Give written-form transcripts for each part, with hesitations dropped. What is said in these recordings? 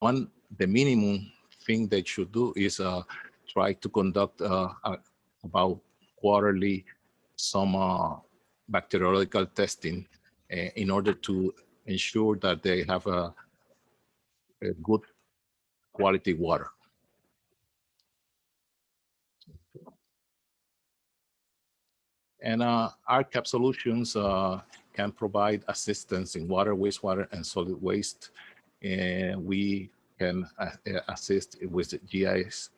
the minimum thing they should do is try to conduct about quarterly some bacteriological testing in order to ensure that they have a good quality water. And RCAP solutions can provide assistance in water, wastewater, and solid waste. And we can assist with GIS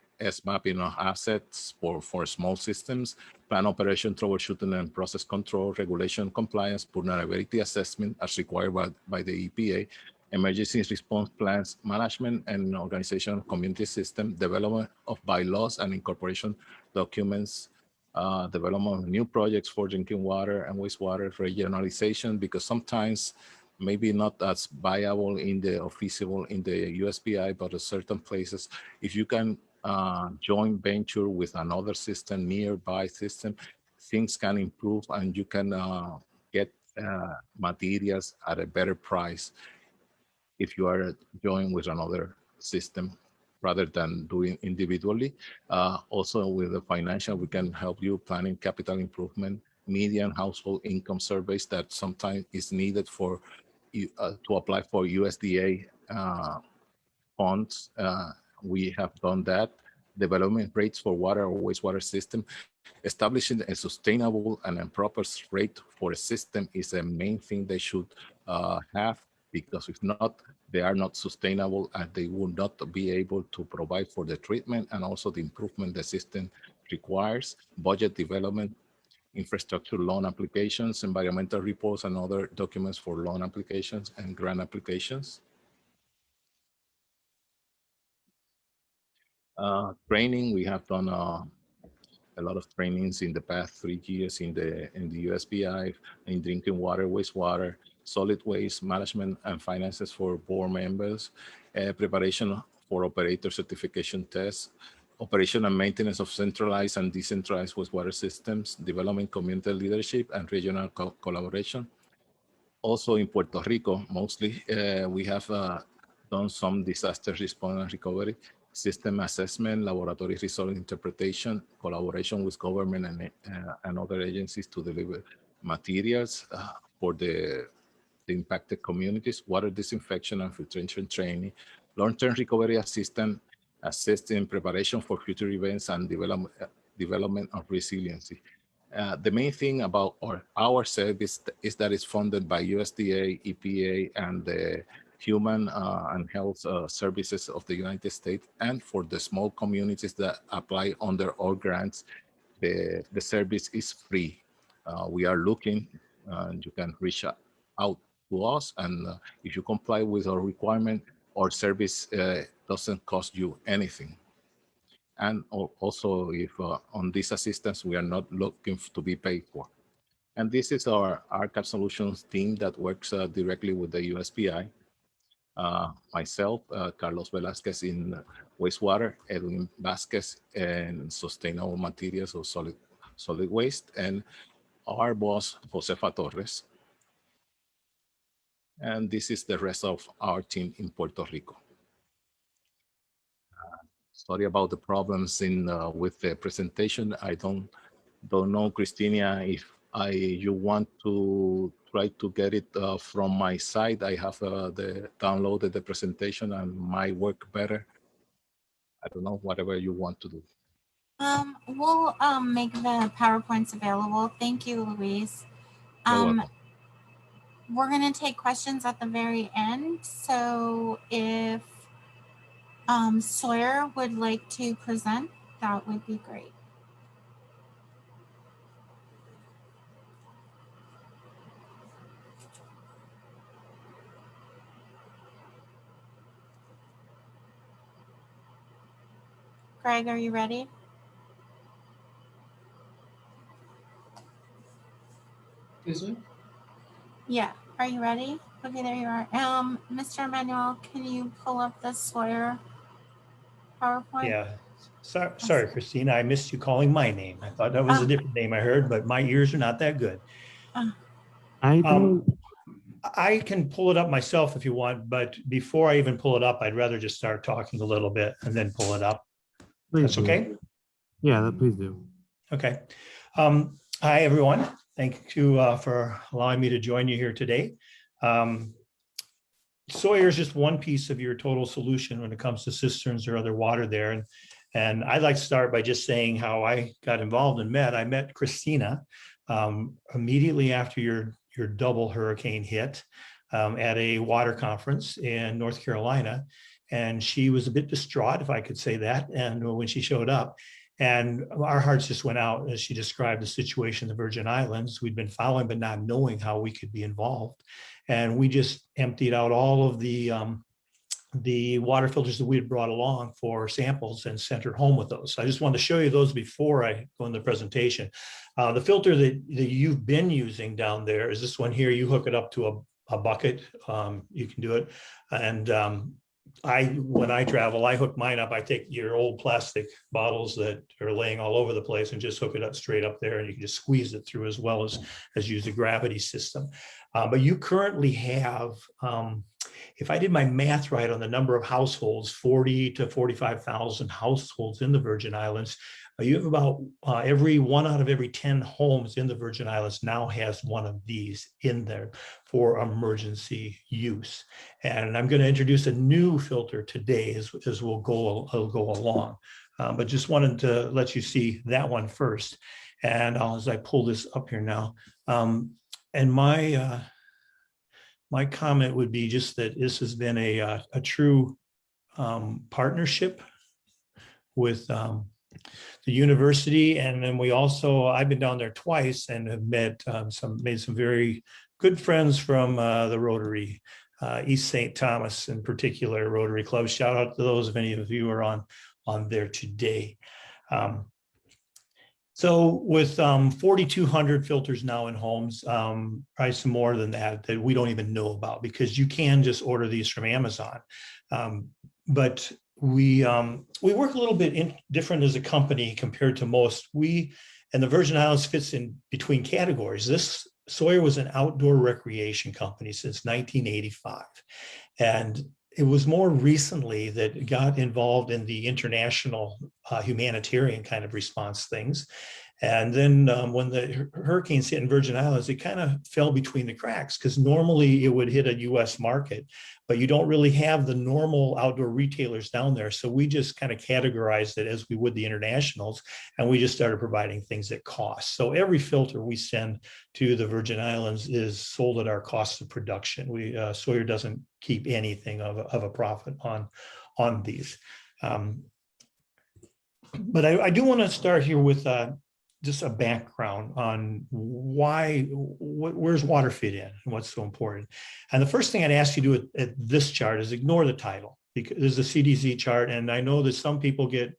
mapping of assets for small systems, plan operation troubleshooting and process control, regulation compliance, vulnerability assessment as required by the EPA, emergency response plans management and organization of community system, development of bylaws and incorporation documents, development of new projects for drinking water and wastewater, regionalization, because sometimes maybe not as viable in the or feasible in the USVI, but at certain places, if you can joint venture with another system, nearby system, things can improve and you can get materials at a better price if you are joined with another system rather than doing individually. Also with the financial, we can help you planning capital improvement, median household income surveys that sometimes is needed for to apply for USDA funds. We have done that. Development rates for water or wastewater system. Establishing a sustainable and a proper rate for a system is a main thing they should have, because if not, they are not sustainable and they will not be able to provide for the treatment and also the improvement the system requires. Budget development, infrastructure loan applications, environmental reports, and other documents for loan applications and grant applications. Training, we have done a lot of trainings in the past 3 years in the USVI, in drinking water, wastewater, solid waste management and finances for board members, preparation for operator certification tests, operation and maintenance of centralized and decentralized wastewater systems, development community leadership and regional collaboration. Also in Puerto Rico, mostly, we have done some disaster response and recovery, system assessment, laboratory result interpretation, collaboration with government and other agencies to deliver materials for the impacted communities, water disinfection and filtration training, long-term recovery assistance, assisting preparation for future events and development of resiliency. The main thing about our service is that it's funded by USDA, EPA, and the Human and Health Services of the United States. And for the small communities that apply under our grants, the service is free. We are looking, and you can reach out to us. And if you comply with our requirement, our service doesn't cost you anything. And also, if on this assistance, we are not looking to be paid for. And this is our RCAP Solutions team that works directly with the USVI. Myself, Carlos Velasquez in wastewater, Edwin Vasquez in sustainable materials or solid waste, and our boss, Josefa Torres. And this is the rest of our team in Puerto Rico. Sorry about the problems in with the presentation. I don't know, Christina, if you want to try to get it from my side. I have downloaded the presentation and might work better. I don't know, whatever you want to do. We'll make the PowerPoints available. Thank you, Luis. We're going to take questions at the very end. So if Sawyer would like to present, that would be great. Greg, are you ready? Excuse me? Yeah, are you ready? Okay, there you are. Mr. Emmanuel, can you pull up the Sawyer PowerPoint? Yeah. Sorry, Christina, I missed you calling my name. I thought that was a different name I heard, but my ears are not that good. I don't. I can pull it up myself if you want, but before I even pull it up, I'd rather just start talking a little bit and then pull it up. Please That's do. okay? Yeah, please do. Okay. Hi, everyone. Thank you for allowing me to join you here today. Sawyer is just one piece of your total solution when it comes to cisterns or other water there. And I'd like to start by just saying how I got involved and met. I met Christina immediately after your double hurricane hit at a water conference in North Carolina. And she was a bit distraught, if I could say that, and when she showed up. And our hearts just went out as she described the situation in the Virgin Islands. We'd been following, but not knowing how we could be involved. And we just emptied out all of the water filters that we had brought along for samples and sent her home with those. So I just wanted to show you those before I go in the presentation. The filter that you've been using down there is this one here. You hook it up to a bucket. You can do it. And when I travel, I hook mine up. I take your old plastic bottles that are laying all over the place and just hook it up straight up there, and you can just squeeze it through as well as use the gravity system. But you currently have, if I did my math right on the number of households, 40 to 45,000 households in the Virgin Islands. You have about every 1 out of every 10 homes in the Virgin Islands now has one of these in there for emergency use. And I'm going to introduce a new filter today as we'll go along. But just wanted to let you see that one first. And as I pull this up here now, and my comment would be just that this has been a true partnership with the university. And then I've been down there twice and have made some very good friends from the Rotary, East St. Thomas in particular, Rotary Club. Shout out to those if any of you are on there today. So with 4,200 filters now in homes, probably some more than that we don't even know about, because you can just order these from Amazon. But we work a little bit different as a company compared to most. And the Virgin Islands fits in between categories. This Sawyer was an outdoor recreation company since 1985. And it was more recently that it got involved in the international humanitarian kind of response things. And then when the hurricanes hit in Virgin Islands, it kind of fell between the cracks, because normally it would hit a US market, but you don't really have the normal outdoor retailers down there. So we just kind of categorized it as we would the internationals, and we just started providing things at cost. So every filter we send to the Virgin Islands is sold at our cost of production. Sawyer doesn't keep anything of a profit on these. But I do want to start here with just a background on where's water fit in and what's so important. And the first thing I'd ask you to do at this chart is ignore the title, because there's a CDC chart. And I know that some people get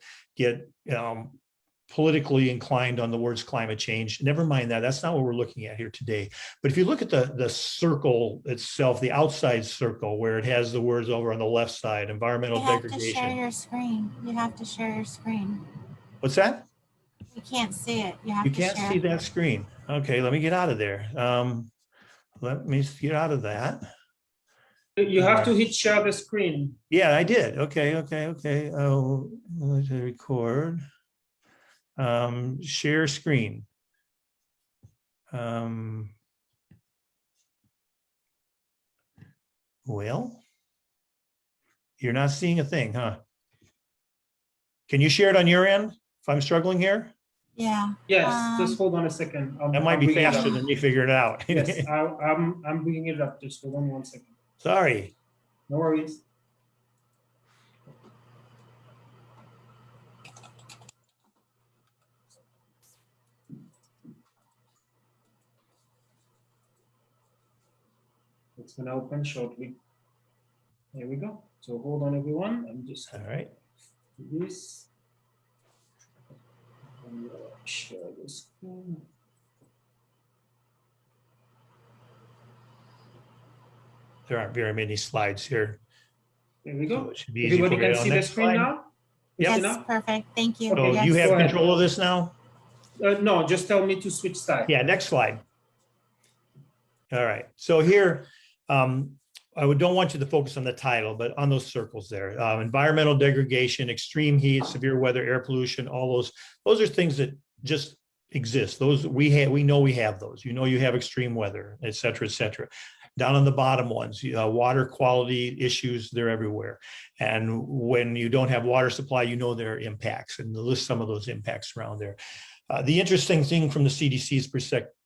politically inclined on the words climate change. Never mind that. That's not what we're looking at here today. But if you look at the circle itself, the outside circle where it has the words over on the left side, environmental degradation. You have to share your screen. You have to share your screen. What's that? You can't see it. You can't see that screen. Okay, let me get out of there. Let me get out of that. You have to hit share the screen. Yeah, I did. Okay. Oh, let's record. Share screen. Well, you're not seeing a thing, huh? Can you share it on your end if I'm struggling here? Yeah. Yes, just hold on a second. That might be faster than me figuring it out. Yes, I'm bringing it up. Just hold on 1 second. Sorry. No worries. It's gonna open shortly. There we go. So hold on, everyone. I'm just All right. do this. And, share the screen. There aren't very many slides here. There we So go. it should be easy Everybody for you can on see the next screen slide. now? Yes, Enough? perfect. Thank you. Okay. So Yes. you have Go ahead. control of this now? No, just tell me to switch side. Yeah, next slide. All right. So here, don't want you to focus on the title, but on those circles there, environmental degradation, extreme heat, severe weather, air pollution, all those are things that just exist. Those we know we have those. You know, you have extreme weather, et cetera, et cetera. Down on the bottom ones, water quality issues, they're everywhere. And when you don't have water supply, you know there are impacts, and list some of those impacts around there. The interesting thing from the CDC's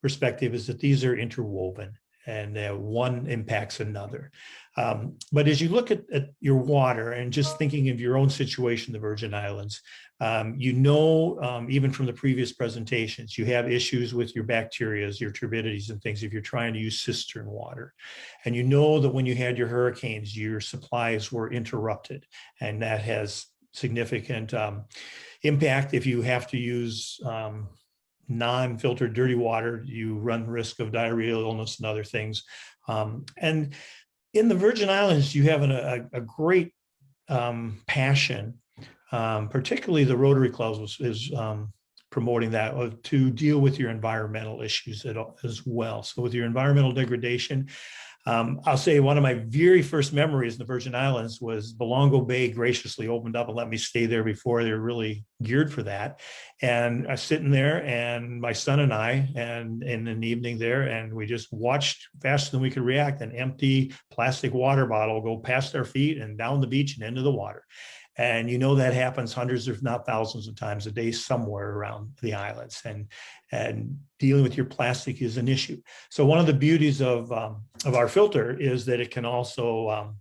perspective is that these are interwoven, and one impacts another. But as you look at your water and just thinking of your own situation, the Virgin Islands, even from the previous presentations, you have issues with your bacteria, your turbidities and things if you're trying to use cistern water. And you know that when you had your hurricanes, your supplies were interrupted, and that has significant impact. If you have to use non-filtered dirty water, you run risk of diarrheal illness and other things. And in the Virgin Islands, you have a great passion, particularly the Rotary Club is promoting that to deal with your environmental issues as well. So with your environmental degradation, I'll say one of my very first memories in the Virgin Islands was Belongo Bay graciously opened up and let me stay there before they were really geared for that. And I was sitting there, and my son and I, and in an evening there, and we just watched faster than we could react, an empty plastic water bottle go past our feet and down the beach and into the water. And you know that happens hundreds, if not thousands of times a day somewhere around the islands. And dealing with your plastic is an issue. So one of the beauties of our filter is that it can also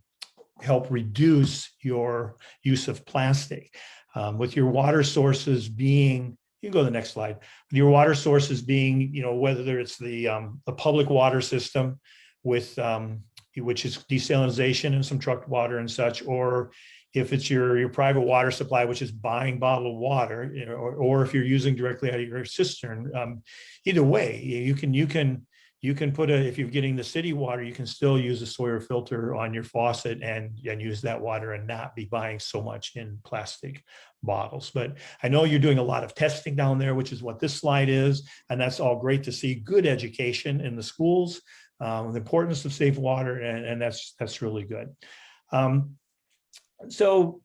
help reduce your use of plastic. With your water sources being, you can go to the next slide, with your water sources being, whether it's the public water system with, which is desalination and some trucked water and such, or if it's your private water supply, which is buying bottled water, or if you're using directly out of your cistern, either way, you can put if you're getting the city water, you can still use a Sawyer filter on your faucet and use that water and not be buying so much in plastic bottles. But I know you're doing a lot of testing down there, which is what this slide is, and that's all great to see. Good education in the schools, the importance of safe water, and that's really good. So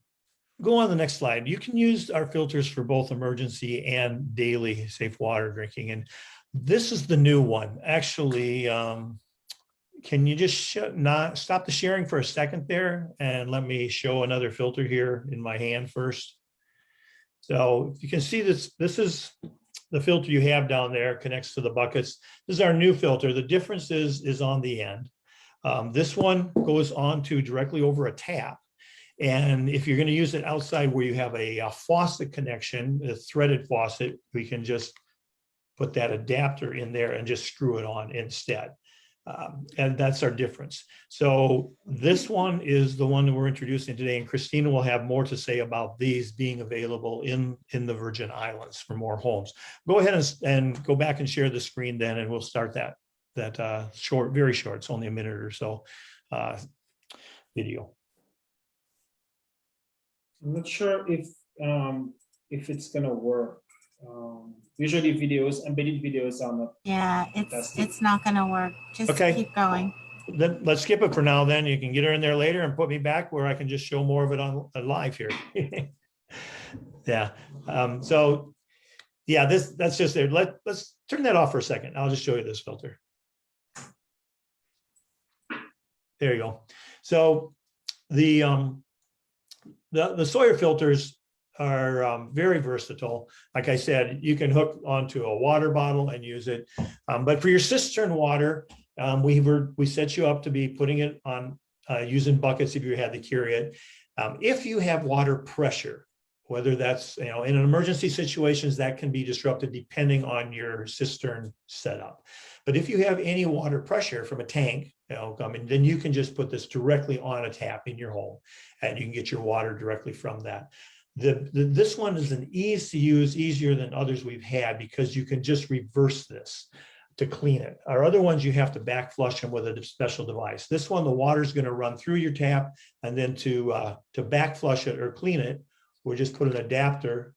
go on the next slide. You can use our filters for both emergency and daily safe water drinking. And this is the new one. Actually, can you just stop the sharing for a second there? And let me show another filter here in my hand first. So you can see this is the filter you have down there, connects to the buckets. This is our new filter. The difference is on the end. This one goes on to directly over a tap. And if you're going to use it outside where you have a faucet connection, a threaded faucet, we can just put that adapter in there and just screw it on instead. And that's our difference. So this one is the one that we're introducing today, and Christina will have more to say about these being available in the Virgin Islands for more homes. Go ahead and go back and share the screen then, and we'll start that short, very short, it's only a minute or so video. I'm not sure if it's gonna work. Usually embedded videos are not. Yeah, it's not gonna work. Just Okay. keep going. Then let's skip it for now. Then you can get her in there later and put me back where I can just show more of it on live here. Yeah. So yeah, that's just there. Let's turn that off for a second. I'll just show you this filter. There you go. So the Sawyer filters are very versatile. Like I said, you can hook onto a water bottle and use it. But for your cistern water, we set you up to be putting it on using buckets if you had to carry it. If you have water pressure, whether that's, in an emergency situations, that can be disrupted depending on your cistern setup. But if you have any water pressure from a tank, then you can just put this directly on a tap in your home, and you can get your water directly from that. This one is an ease to use, easier than others we've had, because you can just reverse this to clean it. Our other ones, you have to back flush them with a special device. This one, the water is going to run through your tap, and then to back flush it or clean it, we'll just put an adapter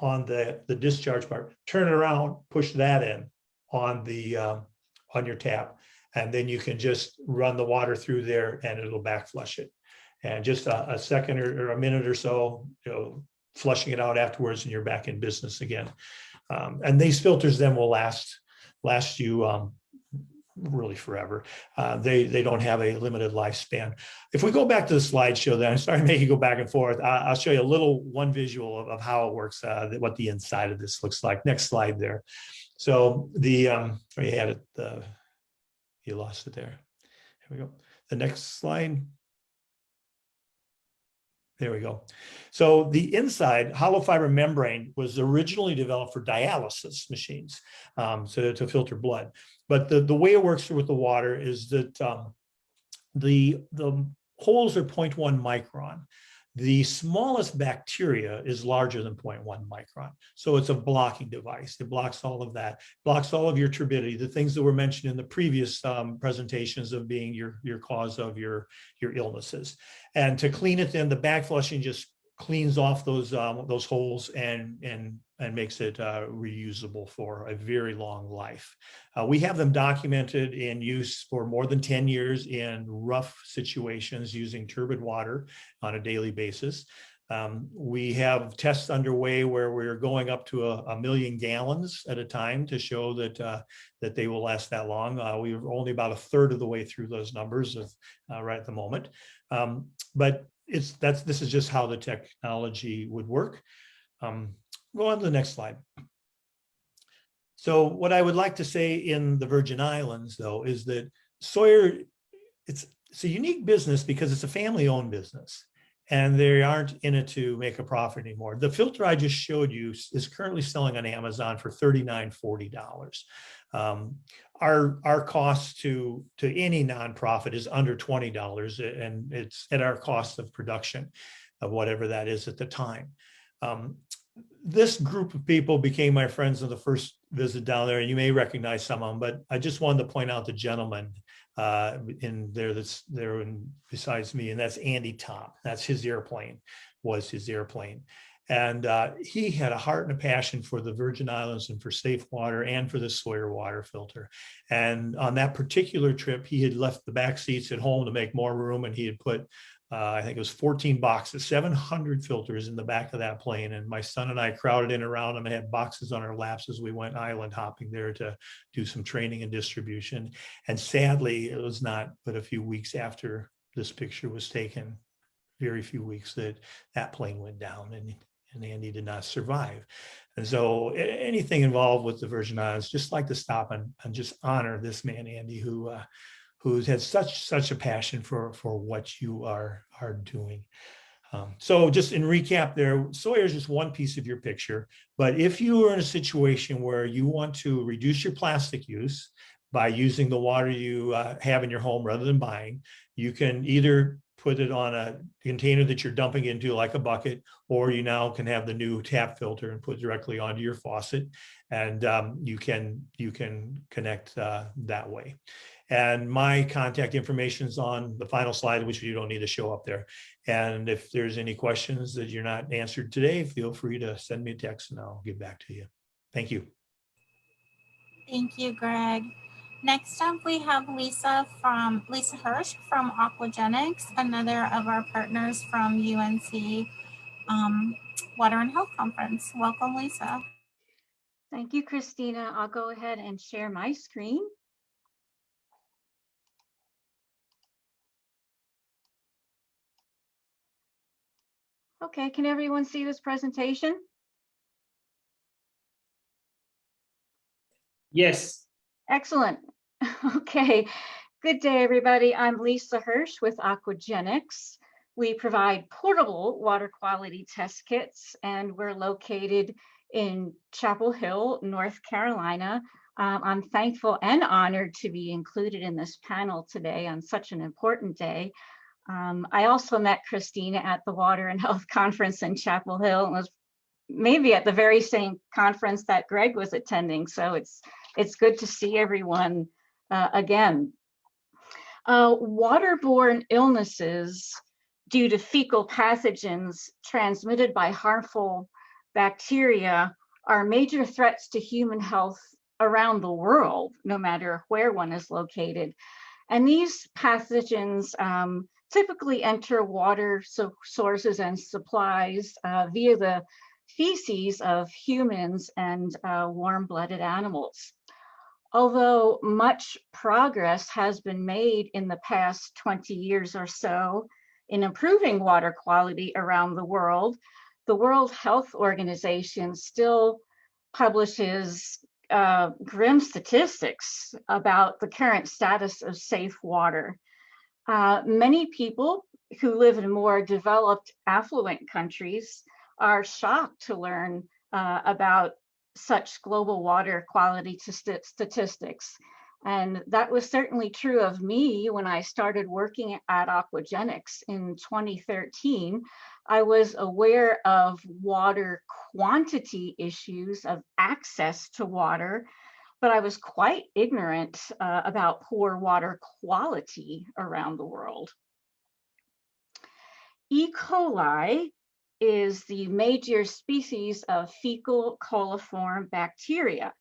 on the discharge part, turn it around, push that in on your tap, And then you can just run the water through there and it'll back flush it. And just a second or a minute or so, flushing it out afterwards, and you're back in business again. And these filters then will last you really forever. They don't have a limited lifespan. If we go back to the slideshow, then I'm sorry to make you go back and forth. I'll show you one visual of how it works, what the inside of this looks like. Next slide there. So you had it. You lost it there. Here we go. The next slide. There we go. So the inside hollow fiber membrane was originally developed for dialysis machines, so to filter blood. But the way it works with the water is that the holes are 0.1 micron. The smallest bacteria is larger than 0.1 micron. So it's a blocking device. It blocks all of that, blocks all of your turbidity, the things that were mentioned in the previous presentations of being your cause of your illnesses. And to clean it, then the back flushing just cleans off those holes and makes it reusable for a very long life. We have them documented in use for more than 10 years in rough situations using turbid water on a daily basis. We have tests underway where we're going up to a million gallons at a time to show that they will last that long. We're only about a third of the way through those numbers right at the moment. But this is just how the technology would work. Go on to the next slide. So what I would like to say in the Virgin Islands, though, is that Sawyer, it's a unique business because it's a family-owned business, and they aren't in it to make a profit anymore. The filter I just showed you is currently selling on Amazon for $39-40. Our cost to any nonprofit is under $20, and it's at our cost of production of whatever that is at the time. This group of people became my friends on the first visit down there, and you may recognize some of them, but I just wanted to point out the gentleman in there that's there besides me, and that's Andy Top. That's his airplane, was his airplane. And he had a heart and a passion for the Virgin Islands and for safe water and for the Sawyer water filter. And on that particular trip, he had left the back seats at home to make more room, and he had put I think it was 14 boxes, 700 filters in the back of that plane. And my son and I crowded in around him and had boxes on our laps as we went island hopping there to do some training and distribution. And sadly, it was not but a few weeks after this picture was taken, very few weeks, that plane went down and Andy did not survive. And so anything involved with the Virgin Islands, just like to stop and just honor this man, Andy, who's had such a passion for what you are doing. So just in recap there, Sawyer is just one piece of your picture. But if you are in a situation where you want to reduce your plastic use by using the water you have in your home rather than buying, you can either put it on a container that you're dumping into like a bucket, or you now can have the new tap filter and put directly onto your faucet, and you can connect that way. And my contact information is on the final slide, which you don't need to show up there. And if there's any questions that you're not answered today, feel free to send me a text and I'll get back to you. Thank you. Thank you, Greg. Next up, we have Lisa Hirsch from Aquagenics, another of our partners from UNC Water and Health Conference. Welcome, Lisa. Thank you, Christina. I'll go ahead and share my screen. Okay, can everyone see this presentation? Yes. Excellent. Okay, good day, everybody. I'm Lisa Hirsch with Aquagenics. We provide portable water quality test kits, and we're located in Chapel Hill, North Carolina. I'm thankful and honored to be included in this panel today on such an important day. I also met Christina at the Water and Health Conference in Chapel Hill, and was maybe at the very same conference that Greg was attending. So it's good to see everyone again. Waterborne illnesses due to fecal pathogens transmitted by harmful bacteria are major threats to human health around the world, no matter where one is located. And these pathogens typically enter water sources and supplies via the feces of humans and warm-blooded animals. Although much progress has been made in the past 20 years or so in improving water quality around the World Health Organization still publishes grim statistics about the current status of safe water. Many people who live in more developed, affluent countries are shocked to learn about such global water quality statistics. And that was certainly true of me when I started working at Aquagenics in 2013. I was aware of water quantity issues, of access to water, but I was quite ignorant about poor water quality around the world. E. coli is the major species of fecal coliform bacteria,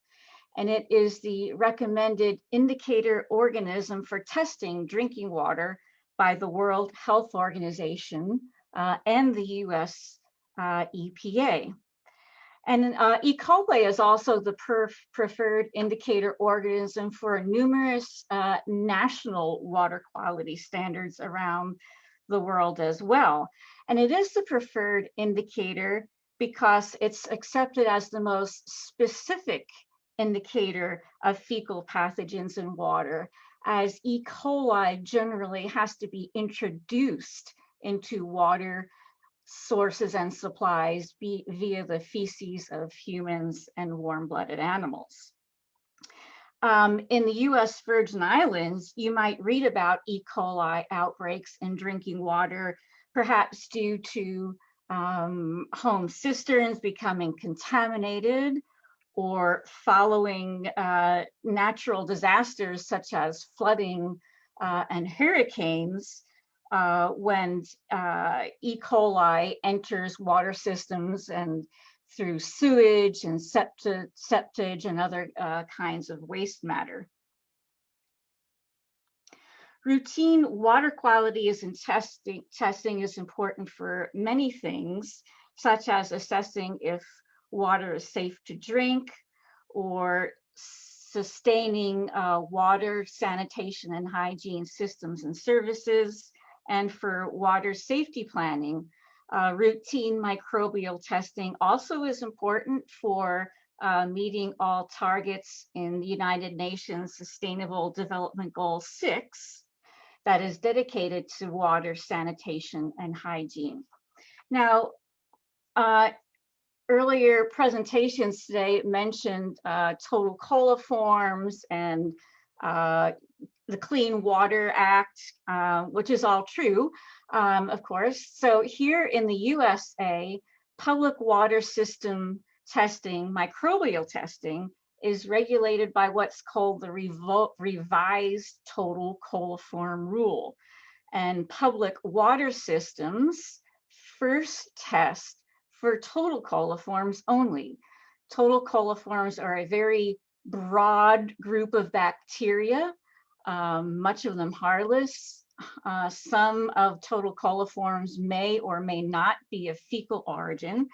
and it is the recommended indicator organism for testing drinking water by the World Health Organization and the US EPA. And E. coli is also the preferred indicator organism for numerous national water quality standards around the world as well. And it is the preferred indicator because it's accepted as the most specific indicator of fecal pathogens in water, as E. coli generally has to be introduced into water sources and supplies via the feces of humans and warm-blooded animals. In the US Virgin Islands, you might read about E. coli outbreaks in drinking water, perhaps due to home cisterns becoming contaminated, or following natural disasters such as flooding and hurricanes, when E. coli enters water systems and through sewage and septage and other kinds of waste matter. Routine water quality testing is important for many things, such as assessing if water is safe to drink, or sustaining water sanitation and hygiene systems and services, and for water safety planning. Routine microbial testing also is important for meeting all targets in the United Nations Sustainable Development Goal 6 that is dedicated to water sanitation and hygiene. Now, earlier presentations today mentioned total coliforms and the Clean Water Act, which is all true, of course. So here in the USA, public water system testing, microbial testing, is regulated by what's called the revised total coliform rule. And public water systems first test for total coliforms only. Total coliforms are a very broad group of bacteria, much of them harmless. Some of total coliforms may or may not be of fecal origin.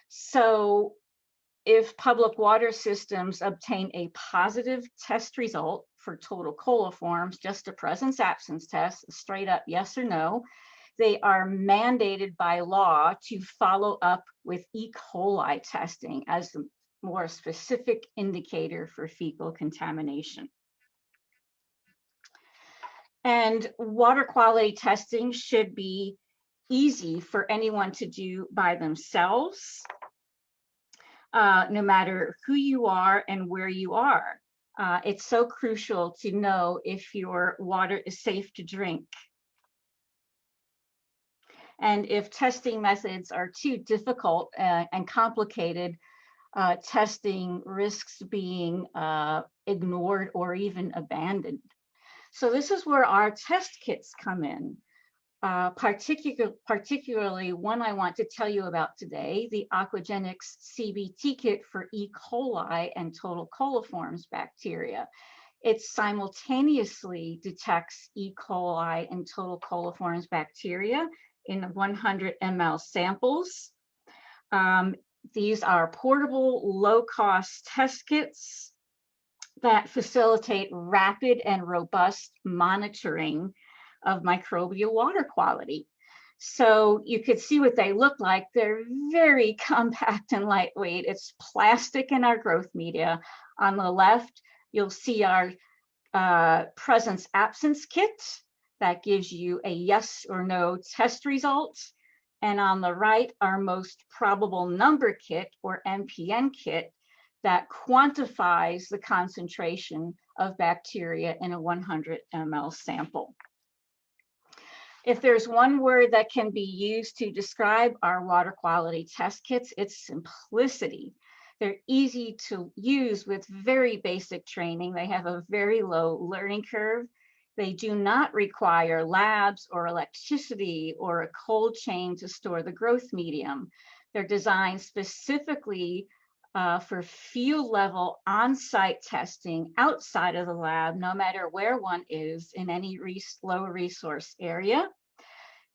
So if public water systems obtain a positive test result for total coliforms, just a presence-absence test, straight up yes or no, they are mandated by law to follow up with E. coli testing as a more specific indicator for fecal contamination. And water quality testing should be easy for anyone to do by themselves, no matter who you are and where you are. It's so crucial to know if your water is safe to drink. And if testing methods are too difficult and complicated, testing risks being ignored or even abandoned. So this is where our test kits come in. particularly one I want to tell you about today, the Aquagenics CBT kit for E. coli and total coliforms bacteria. It simultaneously detects E. coli and total coliforms bacteria in 100 ml samples. These are portable, low-cost test kits that facilitate rapid and robust monitoring of microbial water quality. So you could see what they look like. They're very compact and lightweight. It's plastic in our growth media. On the left, you'll see our presence absence kit that gives you a yes or no test result. And on the right, our most probable number kit or MPN kit that quantifies the concentration of bacteria in a 100 ml sample. If there's one word that can be used to describe our water quality test kits, it's simplicity. They're easy to use with very basic training. They have a very low learning curve. They do not require labs or electricity or a cold chain to store the growth medium. They're designed specifically for field level on-site testing outside of the lab, no matter where one is in any low resource area.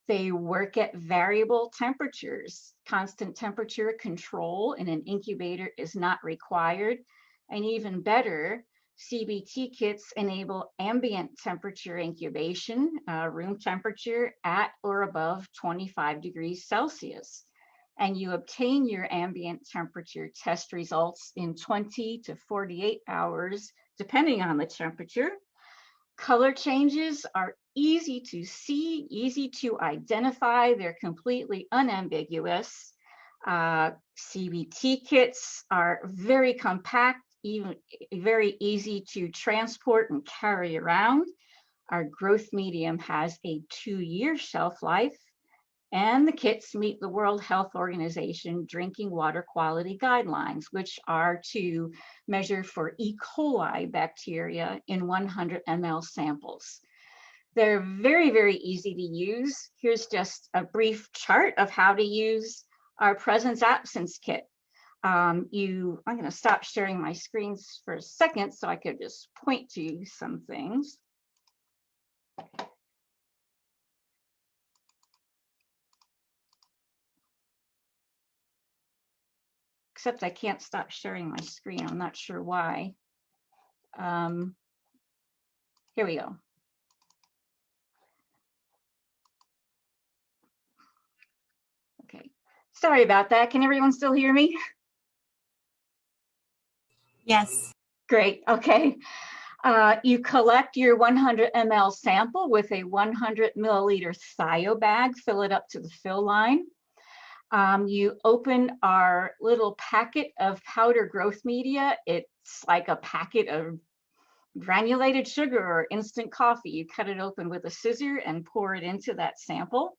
They work at variable temperatures. Constant temperature control in an incubator is not required. And even better, CBT kits enable ambient temperature incubation, room temperature at or above 25 degrees Celsius. And you obtain your ambient temperature test results in 20 to 48 hours, depending on the temperature. Color changes are easy to see, easy to identify. They're completely unambiguous. CBT kits are very compact, even very easy to transport and carry around. Our growth medium has a 2-year shelf life, and the kits meet the World Health Organization drinking water quality guidelines, which are to measure for E. coli bacteria in 100 ml samples. They're very, very easy to use. Here's just a brief chart of how to use our presence absence kit. I'm going to stop sharing my screens for a second so I could just point to some things. Except I can't stop sharing my screen. I'm not sure why. Here we go. Okay, sorry about that. Can everyone still hear me? Yes. Great, okay. You collect your 100 ml sample with a 100 milliliter thio bag, fill it up to the fill line. You open our little packet of powder growth media. It's like a packet of granulated sugar or instant coffee. You cut it open with a scissor and pour it into that sample.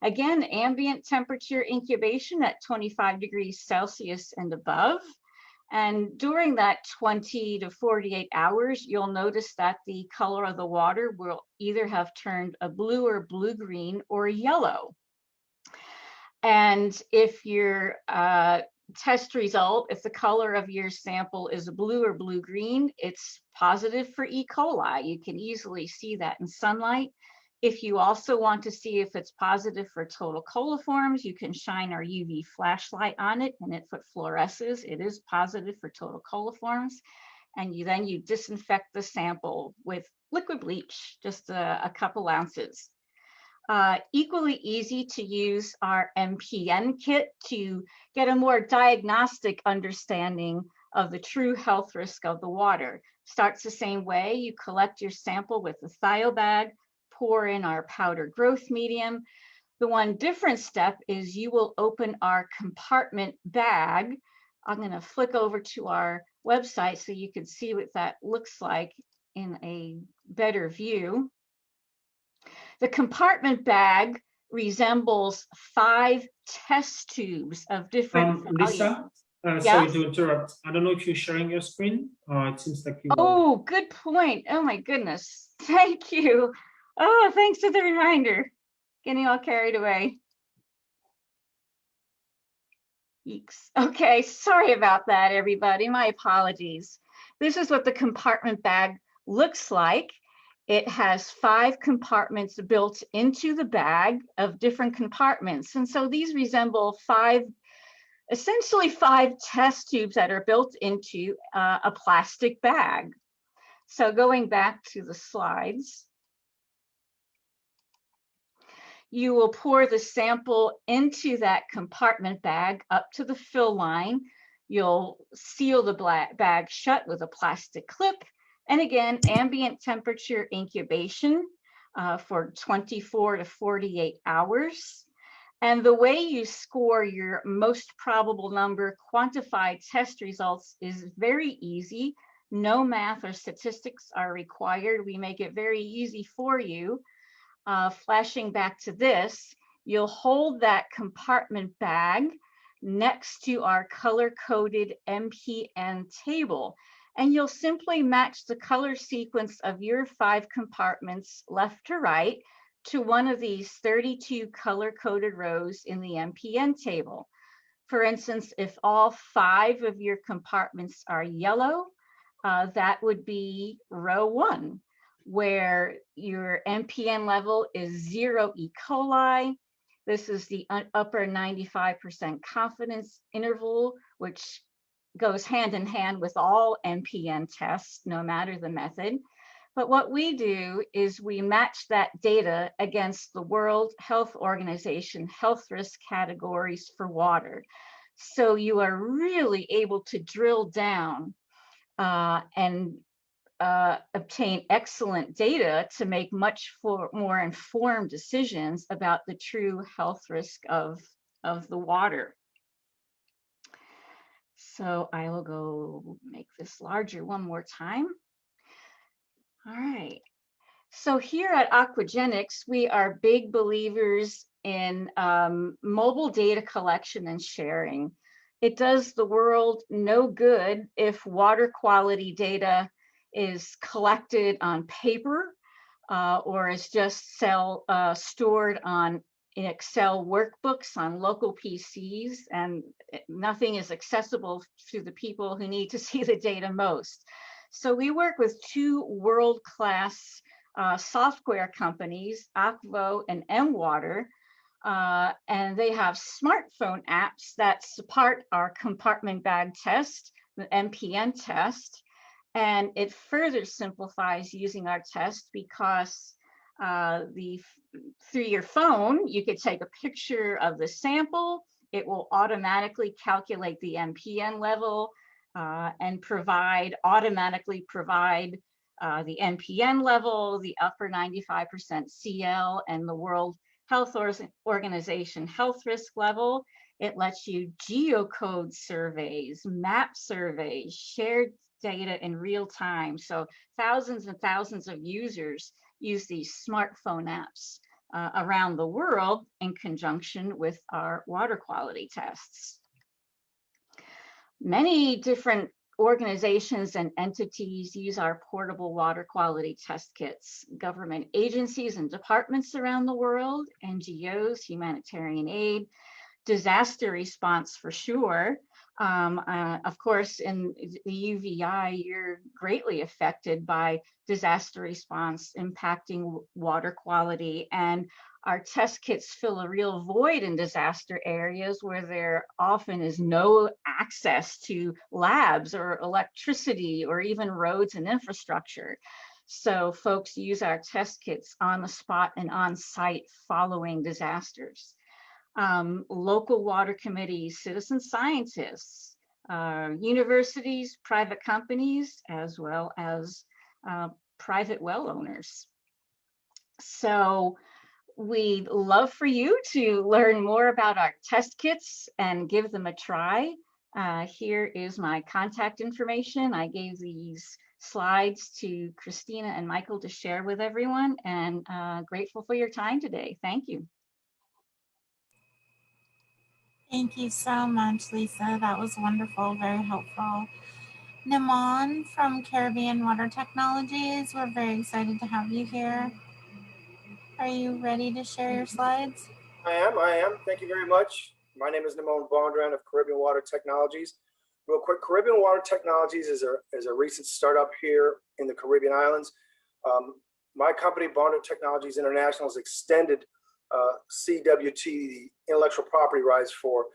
Again, ambient temperature incubation at 25 degrees Celsius and above. And during that 20 to 48 hours, you'll notice that the color of the water will either have turned a blue or blue-green or yellow. And if your test result, if the color of your sample is blue or blue-green, it's positive for E. coli. You can easily see that in sunlight. If you also want to see if it's positive for total coliforms, you can shine our UV flashlight on it and it fluoresces. It is positive for total coliforms. And then you disinfect the sample with liquid bleach, just a couple ounces. Equally easy to use our MPN kit to get a more diagnostic understanding of the true health risk of the water. Starts the same way. You collect your sample with a thio bag, pour in our powder growth medium. The one different step is you will open our compartment bag. I'm going to flick over to our website so you can see what that looks like in a better view. The compartment bag resembles 5 test tubes of different Lisa, sorry to interrupt. I don't know if you're sharing your screen. It seems like you are. Oh, good point. Oh my goodness. Thank you. Oh, thanks for the reminder. Getting all carried away. Eeks. Okay, sorry about that, everybody. My apologies. This is what the compartment bag looks like. It has 5 compartments built into the bag of different compartments. And so these resemble essentially 5 test tubes that are built into a plastic bag. So going back to the slides, you will pour the sample into that compartment bag up to the fill line. You'll seal the bag shut with a plastic clip. And again, ambient temperature incubation for 24 to 48 hours. And the way you score your most probable number quantified test results is very easy. No math or statistics are required. We make it very easy for you. Flashing back to this, you'll hold that compartment bag next to our color-coded MPN table. And you'll simply match the color sequence of your 5 compartments left to right to one of these 32 color-coded rows in the MPN table. For instance, if all 5 of your compartments are yellow, that would be row 1, where your MPN level is 0 E. coli. This is the upper 95% confidence interval, which goes hand in hand with all MPN tests, no matter the method. But what we do is we match that data against the World Health Organization health risk categories for water. So you are really able to drill down and obtain excellent data to make much more informed decisions about the true health risk of the water. So I will go make this larger one more time. All right. So here at Aquagenics, we are big believers in mobile data collection and sharing. It does the world no good if water quality data is collected on paper or is just stored in Excel workbooks on local PCs, and nothing is accessible to the people who need to see the data most. So we work with 2 world-class software companies, Aquvo and MWater, and they have smartphone apps that support our compartment bag test, the MPN test, and it further simplifies using our test because through your phone, you could take a picture of the sample. It will automatically calculate the MPN level and automatically provide the MPN level, the upper 95% CL, and the World Health Organization health risk level. It lets you geocode surveys, map surveys, share data in real time. So thousands and thousands of users use these smartphone apps around the world in conjunction with our water quality tests. Many different organizations and entities use our portable water quality test kits. Government agencies and departments around the world, NGOs, humanitarian aid, disaster response for sure. Of course, in the UVI, you're greatly affected by disaster response impacting water quality, and our test kits fill a real void in disaster areas where there often is no access to labs or electricity or even roads and infrastructure. So folks use our test kits on the spot and on site following disasters. Local water committees, citizen scientists, universities, private companies, as well as private well owners. So we'd love for you to learn more about our test kits and give them a try. Here is my contact information. I gave these slides to Christina and Michael to share with everyone, and grateful for your time today. Thank you. Thank you so much, Lisa. That was wonderful, very helpful. Naman from Caribbean Water Technologies, we're very excited to have you here. Are you ready to share your slides? I am. Thank you very much. My name is Namon Bondran of Caribbean Water Technologies. Real quick, Caribbean Water Technologies is a recent startup here in the Caribbean islands. My company, Bondran Technologies International, has extended CWT, the intellectual property rights for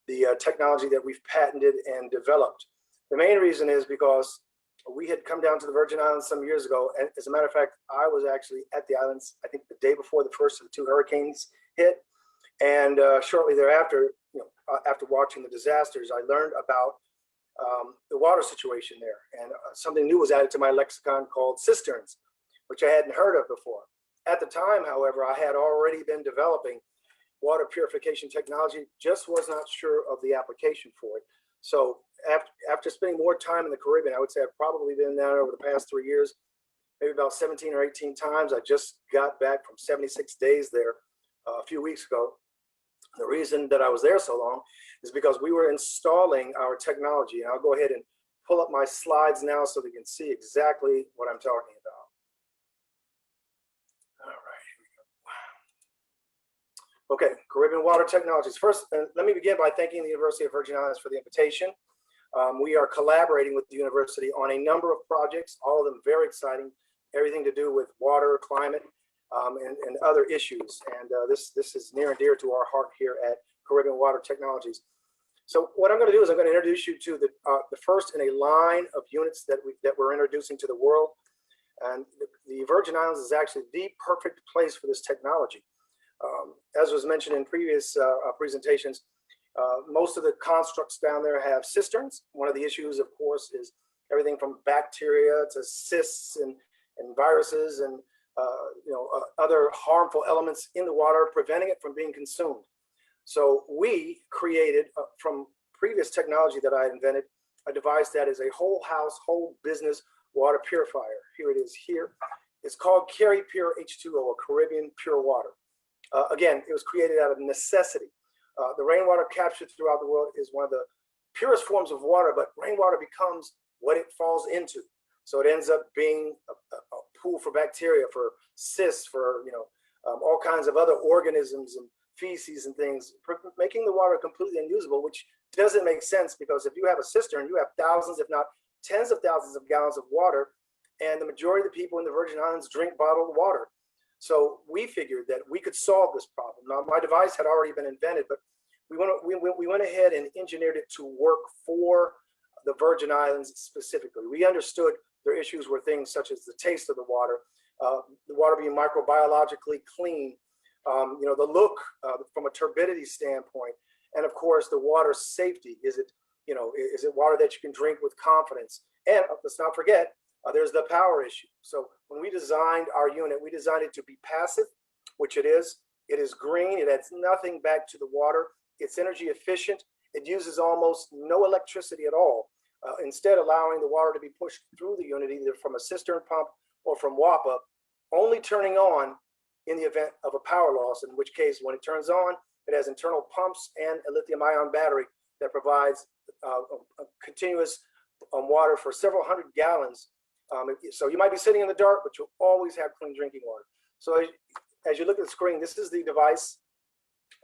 the technology that we've patented and developed. The main reason is because we had come down to the Virgin Islands some years ago. And as a matter of fact, I was actually at the islands, I think the day before the first of the 2 hurricanes hit. And shortly thereafter, after watching the disasters, I learned about the water situation there. And something new was added to my lexicon called cisterns, which I hadn't heard of before. At the time, however, I had already been developing water purification technology, just was not sure of the application for it. So after spending more time in the Caribbean, I would say I've probably been there over the past 3 years, maybe about 17 or 18 times. I just got back from 76 days there a few weeks ago. The reason that I was there so long is because we were installing our technology. And I'll go ahead and pull up my slides now so they can see exactly what I'm talking about. All right, here we go. Okay, Caribbean Water Technologies. First, let me begin by thanking the University of Virgin Islands for the invitation. We are collaborating with the university on a number of projects, all of them very exciting, everything to do with water, climate, and other issues. And this is near and dear to our heart here at Caribbean Water Technologies. So what I'm going to do is I'm going to introduce you to the first in a line of units that we're introducing to the world. And the Virgin Islands is actually the perfect place for this technology. As was mentioned in previous presentations, most of the constructs down there have cisterns. One of the issues, of course, is everything from bacteria to cysts and viruses and other harmful elements in the water, preventing it from being consumed. So we created, from previous technology that I invented, a device that is a whole house, whole business water purifier. Here it is here. It's called Carry Pure H2O, or Caribbean Pure Water. Again, it was created out of necessity. The rainwater captured throughout the world is one of the purest forms of water, but rainwater becomes what it falls into. So it ends up being a pool for bacteria, for cysts, for all kinds of other organisms and feces and things, making the water completely unusable, which doesn't make sense, because if you have a cistern, you have thousands, if not tens of thousands of gallons of water, and the majority of the people in the Virgin Islands drink bottled water. So we figured that we could solve this problem. Now, my device had already been invented, but we went ahead and engineered it to work for the Virgin Islands specifically. We understood their issues were things such as the taste of the water being microbiologically clean, the look from a turbidity standpoint, and of course the water safety. Is it water that you can drink with confidence? And let's not forget, there's the power issue. So when we designed our unit, we designed it to be passive, which it is. It is green. It adds nothing back to the water. It's energy efficient. It uses almost no electricity at all, instead allowing the water to be pushed through the unit either from a cistern pump or from WAPA, only turning on in the event of a power loss, in which case when it turns on, it has internal pumps and a lithium-ion battery that provides a continuous water for several hundred gallons. So you might be sitting in the dark, but you'll always have clean drinking water. So as you look at the screen, this is the device.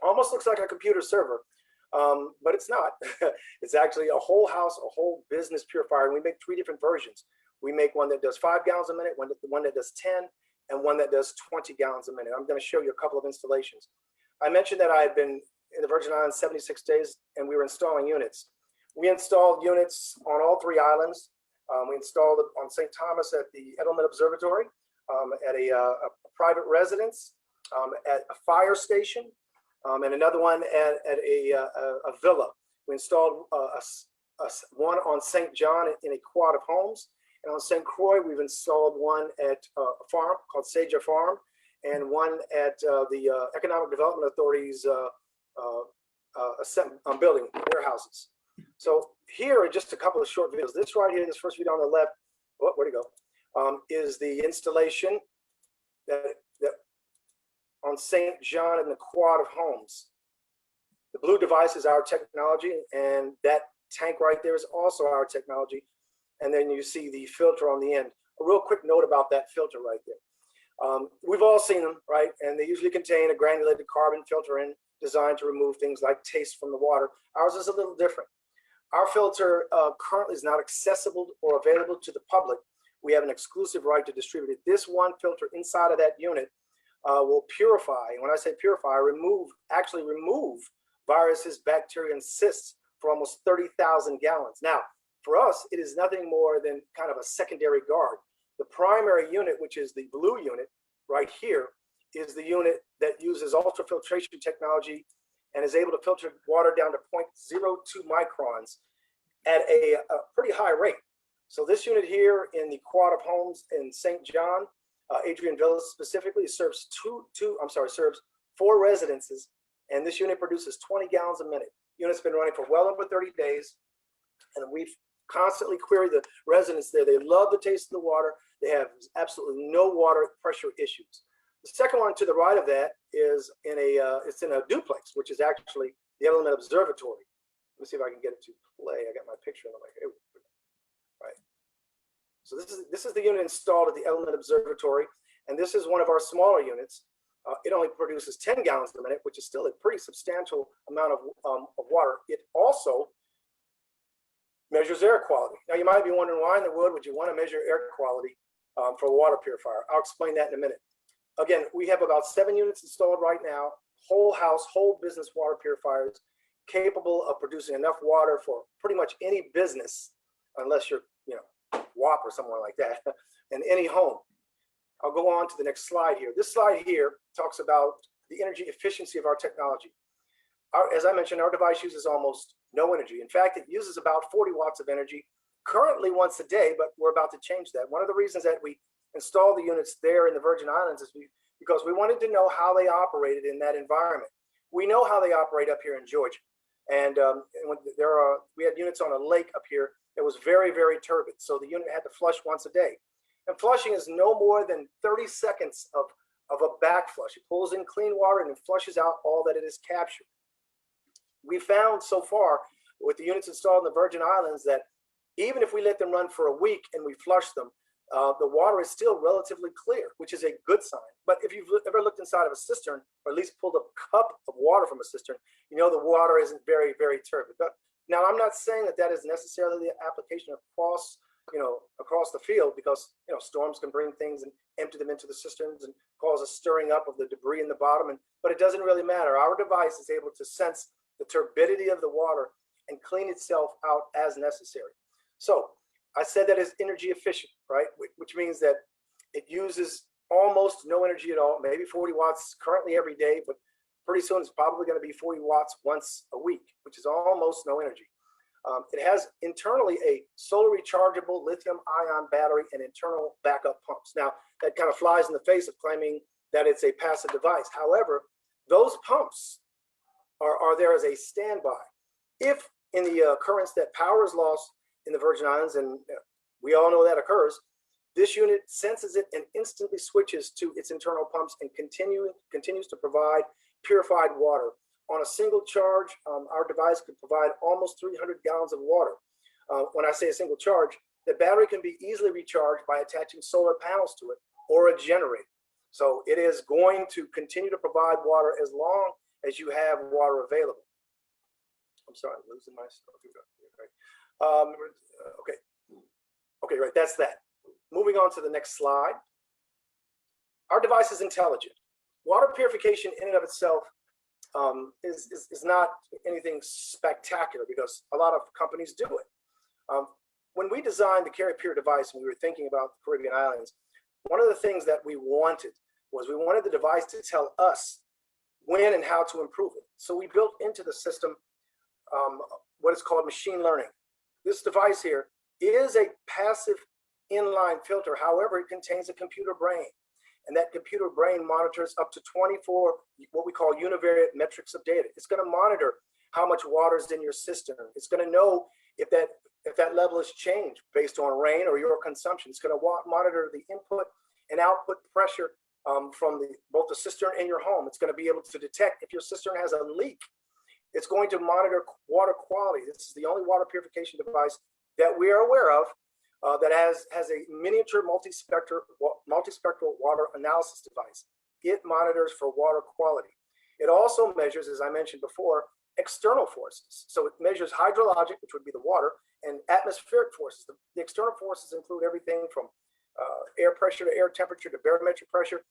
Almost looks like a computer server, but it's not. It's actually a whole house, a whole business purifier. And we make 3 different versions. We make one that does 5 gallons a minute, one that does 10, and one that does 20 gallons a minute. I'm going to show you a couple of installations. I mentioned that I had been in the Virgin Islands 76 days, and we were installing units. We installed units on all 3 islands. We installed it on St. Thomas at the Edelman Observatory, at a private residence, at a fire station, and another one at a villa. We installed one on St. John in a quad of homes. And on St. Croix, we've installed one at a farm called Saja Farm, and one at the Economic Development Authority's building, warehouses. So here are just a couple of short videos. This right here, this first video on the left, where'd it go? Is the installation that on St. John in the quad of homes. The blue device is our technology, and that tank right there is also our technology. And then you see the filter on the end. A real quick note about that filter right there. We've all seen them, right? And they usually contain a granulated carbon filter designed to remove things like taste from the water. Ours is a little different. Our filter currently is not accessible or available to the public. We have an exclusive right to distribute it. This one filter inside of that unit will purify. And when I say purify, actually remove viruses, bacteria, and cysts for almost 30,000 gallons. Now, for us, it is nothing more than kind of a secondary guard. The primary unit, which is the blue unit right here, is the unit that uses ultrafiltration technology and is able to filter water down to 0.02 microns at a pretty high rate. So this unit here in the quad of homes in St. John, Adrian Villas specifically, serves serves 4 residences, and this unit produces 20 gallons a minute. Unit's been running for well over 30 days, and we've constantly queried the residents there. They love the taste of the water. They have absolutely no water pressure issues. The second one to the right of that is it's in a duplex, which is actually the Element Observatory. Let me see if I can get it to play. I got my picture in the right. So this is the unit installed at the Element Observatory, and this is one of our smaller units. It only produces 10 gallons a minute, which is still a pretty substantial amount of water. It also measures air quality. Now you might be wondering, why in the world would you want to measure air quality for a water purifier? I'll explain that in a minute. Again, we have about 7 units installed right now, whole house, whole business water purifiers, capable of producing enough water for pretty much any business, unless you're, WAP or somewhere like that, in any home. I'll go on to the next slide here. This slide here talks about the energy efficiency of our technology. As I mentioned, our device uses almost no energy. In fact, it uses about 40 watts of energy currently once a day, but we're about to change that. One of the reasons that we installed the units there in the Virgin Islands is because we wanted to know how they operated in that environment. We know how they operate up here in Georgia. And when we had units on a lake up here that was very, very turbid. So the unit had to flush once a day. And flushing is no more than 30 seconds of a back flush. It pulls in clean water and it flushes out all that it has captured. We found so far with the units installed in the Virgin Islands that even if we let them run for a week and we flush them, the water is still relatively clear, which is a good sign. But if you've ever looked inside of a cistern, or at least pulled a cup of water from a cistern, you know the water isn't very, very turbid. But now I'm not saying that is necessarily the application across the field, because storms can bring things and empty them into the cisterns and cause a stirring up of the debris in the bottom. But it doesn't really matter. Our device is able to sense the turbidity of the water and clean itself out as necessary. So I said that it's energy efficient, right? Which means that it uses almost no energy at all, maybe 40 watts currently every day, but pretty soon it's probably going to be 40 watts once a week, which is almost no energy. It has internally a solar rechargeable lithium ion battery and internal backup pumps. Now, that kind of flies in the face of claiming that it's a passive device. However, those pumps are there as a standby. If in the occurrence that power is lost in the Virgin Islands, and we all know that occurs, this unit senses it and instantly switches to its internal pumps and continues to provide purified water. On a single charge, our device could provide almost 300 gallons of water. When I say a single charge, the battery can be easily recharged by attaching solar panels to it or a generator. So it is going to continue to provide water as long as you have water available. I'm sorry, I'm losing my stuff. Okay, right, that's that. Moving on to the next slide. Our device is intelligent. Water purification in and of itself is not anything spectacular, because a lot of companies do it. When we designed the Carry Pure device and we were thinking about the Caribbean islands, one of the things that we wanted was we wanted the device to tell us when and how to improve it. So we built into the system what is called machine learning. This device here is a passive inline filter. However, it contains a computer brain, and that computer brain monitors up to 24 what we call univariate metrics of data. It's going to monitor how much water is in your cistern. It's going to know if that level has changed based on rain or your consumption. It's going to monitor the input and output pressure from both the cistern and your home. It's going to be able to detect if your cistern has a leak. It's going to monitor water quality. This is the only water purification device that we are aware of that has a miniature multispectral water analysis device. It monitors for water quality. It also measures, as I mentioned before, external forces. So it measures hydrologic, which would be the water, and atmospheric forces. The external forces include everything from air pressure to air temperature to barometric pressure,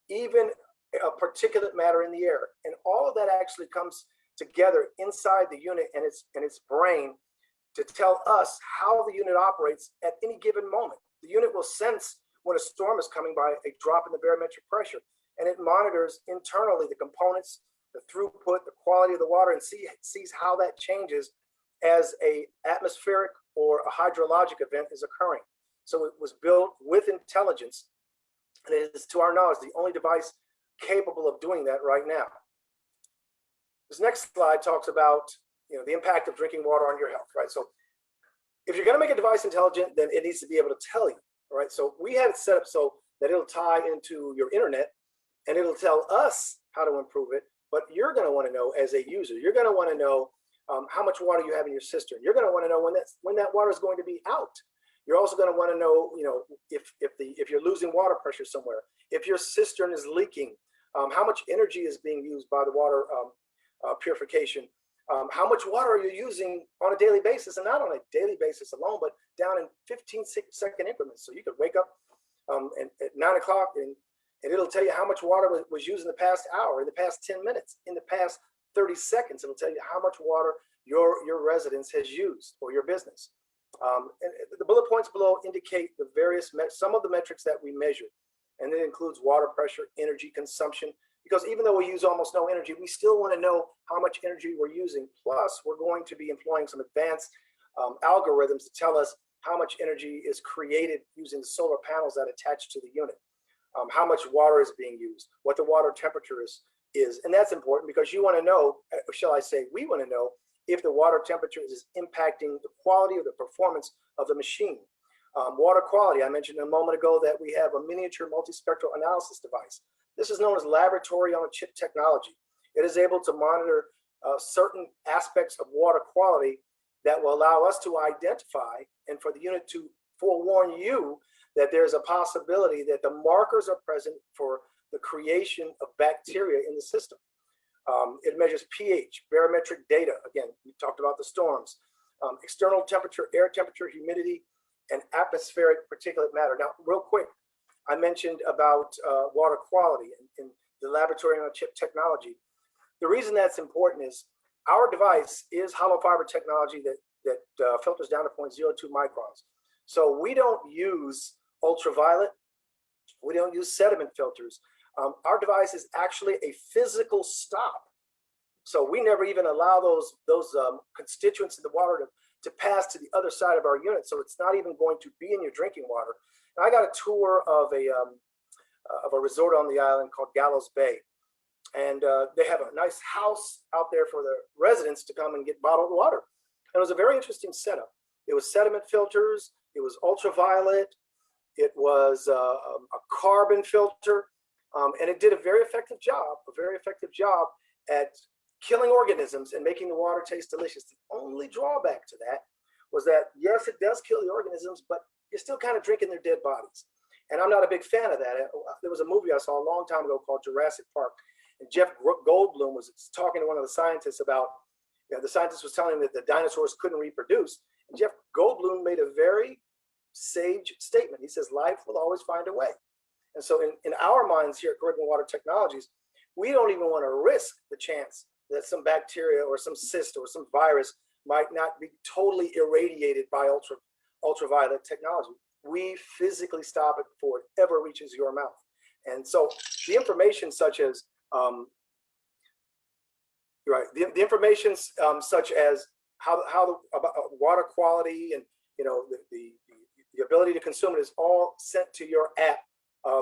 even particulate matter in the air. And all of that actually comes together inside the unit and its brain to tell us how the unit operates at any given moment. The unit will sense when a storm is coming by a drop in the barometric pressure, and it monitors internally the components, the throughput, the quality of the water, and sees how that changes as a atmospheric or a hydrologic event is occurring. So it was built with intelligence, and it is, to our knowledge, the only device capable of doing that right now. This next slide talks about the impact of drinking water on your health, right? So if you're going to make a device intelligent, then it needs to be able to tell you, right? So we had it set up so that it'll tie into your internet and it'll tell us how to improve it. But you're going to want to know as a user, you're going to want to know how much water you have in your cistern. You're going to want to know when that water is going to be out. You're also going to want to know, if you're losing water pressure somewhere, if your cistern is leaking, how much energy is being used by the water purification, how much water are you using on a daily basis, and not on a daily basis alone, but down in 15-second increments. So you could wake up at 9 o'clock and it'll tell you how much water was used in the past hour, in the past 10 minutes, in the past 30 seconds. It'll tell you how much water your residence has used or your business. And the bullet points below indicate some of the metrics that we measure, and it includes water pressure, energy consumption, because even though we use almost no energy, we still want to know how much energy we're using. Plus, we're going to be employing some advanced algorithms to tell us how much energy is created using the solar panels that attach to the unit, how much water is being used, what the water temperature is. And that's important because you want to know, or shall I say, we want to know if the water temperature is impacting the quality or the performance of the machine. Water quality, I mentioned a moment ago that we have a miniature multispectral analysis device. This is known as laboratory on a chip technology. It is able to monitor certain aspects of water quality that will allow us to identify and for the unit to forewarn you that there's a possibility that the markers are present for the creation of bacteria in the system. It measures pH, barometric data. Again, we talked about the storms, external temperature, air temperature, humidity, and atmospheric particulate matter. Now, real quick, I mentioned about water quality in the laboratory on a chip technology. The reason that's important is our device is hollow fiber technology that filters down to 0.02 microns. So we don't use ultraviolet. We don't use sediment filters. Our device is actually a physical stop. So we never even allow those constituents in the water to pass to the other side of our unit. So it's not even going to be in your drinking water. And I got a tour of a resort on the island called Gallows Bay. And they have a nice house out there for the residents to come and get bottled water. And it was a very interesting setup. It was sediment filters. It was ultraviolet. It was a carbon filter. And it did a very effective job at killing organisms and making the water taste delicious. The only drawback to that was that, yes, it does kill the organisms, but you're still kind of drinking their dead bodies. And I'm not a big fan of that. There was a movie I saw a long time ago called Jurassic Park. And Jeff Goldblum was talking to one of the scientists about, the scientist was telling him that the dinosaurs couldn't reproduce. And Jeff Goldblum made a very sage statement. He says, life will always find a way. And so in our minds here at Caribbean Water Technologies, we don't even want to risk the chance that some bacteria or some cyst or some virus might not be totally irradiated by ultraviolet technology. We physically stop it before it ever reaches your mouth. And so the information such as, the information such as how about water quality and the ability to consume it is all sent to your app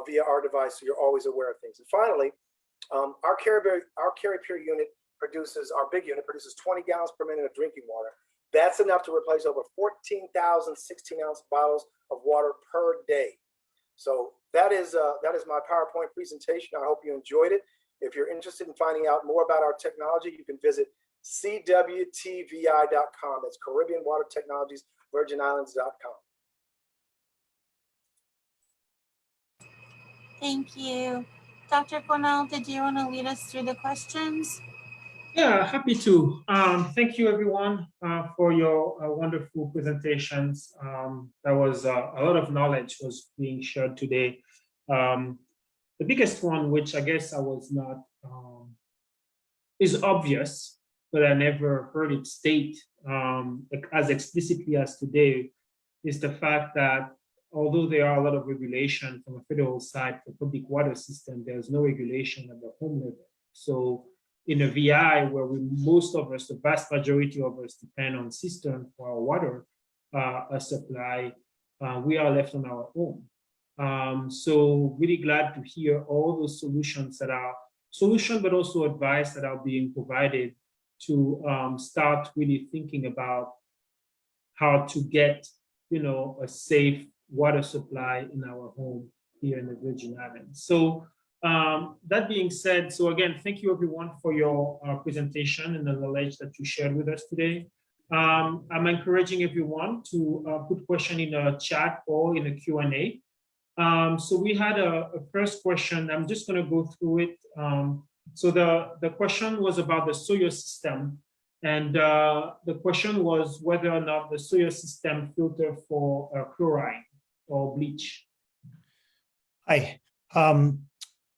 via our device, so you're always aware of things. And finally, our Carry unit our big unit produces 20 gallons per minute of drinking water. That's enough to replace over 14,000 16-ounce bottles of water per day. So that is my PowerPoint presentation. I hope you enjoyed it. If you're interested in finding out more about our technology, you can visit cwtvi.com. That's Caribbean Water Technologies, Virgin Islands.com. Thank you. Dr. Cornell, did you want to lead us through the questions? Yeah, happy to. Thank you, everyone, for your wonderful presentations. There was a lot of knowledge was being shared today. The biggest one, which I guess I was not, is obvious, but I never heard it state as explicitly as today, is the fact that although there are a lot of regulation from a federal side for public water system, there's no regulation at the home level. So in a VI where most of us, the vast majority of us depend on cistern for our water supply, we are left on our own. So really glad to hear all those solutions that are but also advice that are being provided to start really thinking about how to get, a safe water supply in our home here in the Virgin Islands. So that being said, so again, thank you everyone for your presentation and the knowledge that you shared with us today. I'm encouraging everyone to put question in the chat or in the Q&A. So we had a first question. I'm just going to go through it. So the question was about the soil system. And the question was whether or not the soil system filter for chloride or bleach. Hi.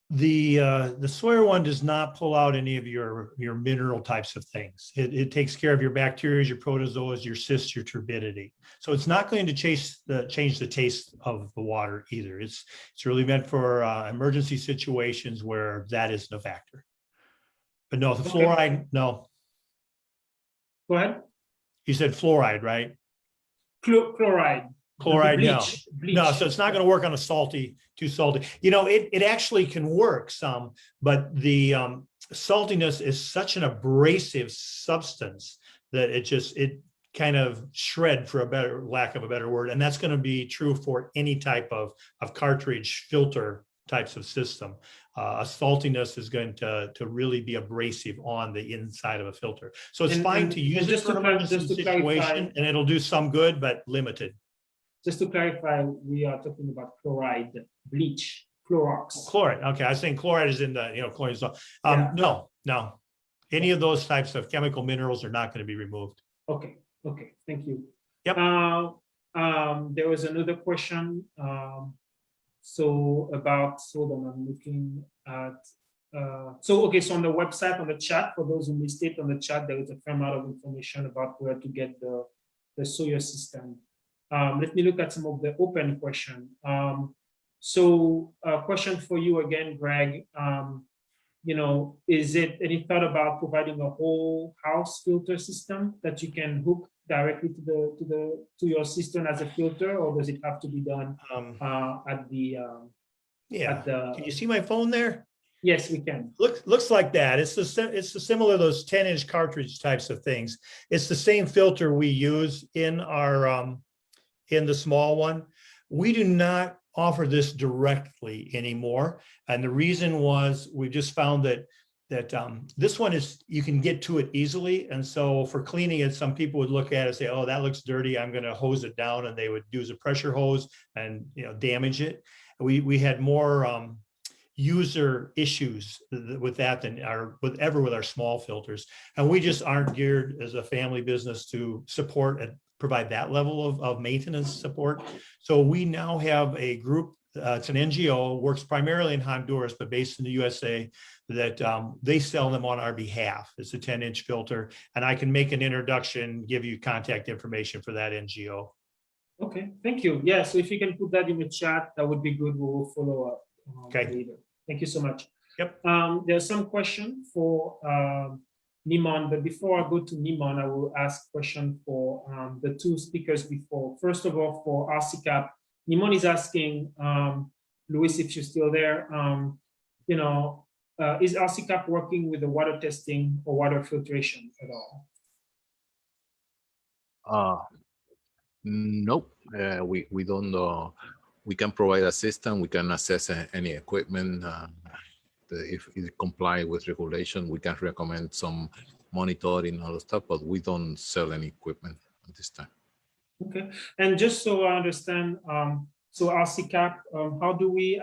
The Sawyer one does not pull out any of your mineral types of things. It takes care of your bacteria, your protozoas, your cysts, your turbidity. So it's not going to change the taste of the water either. It's really meant for emergency situations where that isn't a factor. But no, the fluoride, no. Go ahead. You said fluoride, right? Chloride. Chloride, bleach. No, so it's not going to work on a too salty. It actually can work some, but the saltiness is such an abrasive substance that it kind of shred, for lack of a better word. And that's going to be true for any type of cartridge filter types of system. A saltiness is going to really be abrasive on the inside of a filter. So it's fine to use it for an emergency situation, and it'll do some good, but limited. Just to clarify, we are talking about chloride, bleach, Clorox. Chloride. Okay, I was saying chloride is in the chlorine. So no, any of those types of chemical minerals are not going to be removed. Okay, thank you. Yep. There was another question. So I'm looking at. So on the website, on the chat, for those who missed it, on the chat, there is a fair amount of information about where to get the soil system. Let me look at some of the open question. So a question for you again, Greg. Is it any thought about providing a whole house filter system that you can hook directly to your cistern as a filter, or does it have to be done at the? Can you see my phone there? Yes, we can. Looks like that. It's similar to those 10-inch cartridge types of things. It's the same filter we use in our in the small one. We do not offer this directly anymore, and the reason was we just found that this one is, you can get to it easily, and so for cleaning it, some people would look at it and say, oh, that looks dirty, I'm going to hose it down, and they would use a pressure hose and damage it. We had more user issues with that than with our small filters, and we just aren't geared as a family business to support and provide that level of maintenance support. So we now have a group, it's an NGO, works primarily in Honduras, but based in the USA, that they sell them on our behalf. It's a 10-inch filter, and I can make an introduction, give you contact information for that NGO. Okay, thank you. Yeah, so if you can put that in the chat, that would be good. We will follow up later. Thank you so much. Yep. There's some question for Nimon, but before I go to Nimon, I will ask question for the two speakers before. First of all, for RCCAP, Nimon is asking, Luis, if you're still there, is RCCAP working with the water testing or water filtration at all? Nope. We don't. We can provide assistance. We can assess any equipment. If it comply with regulation, we can recommend some monitoring and other stuff, but we don't sell any equipment at this time. Okay, and just so I understand, So RCCAP, how do we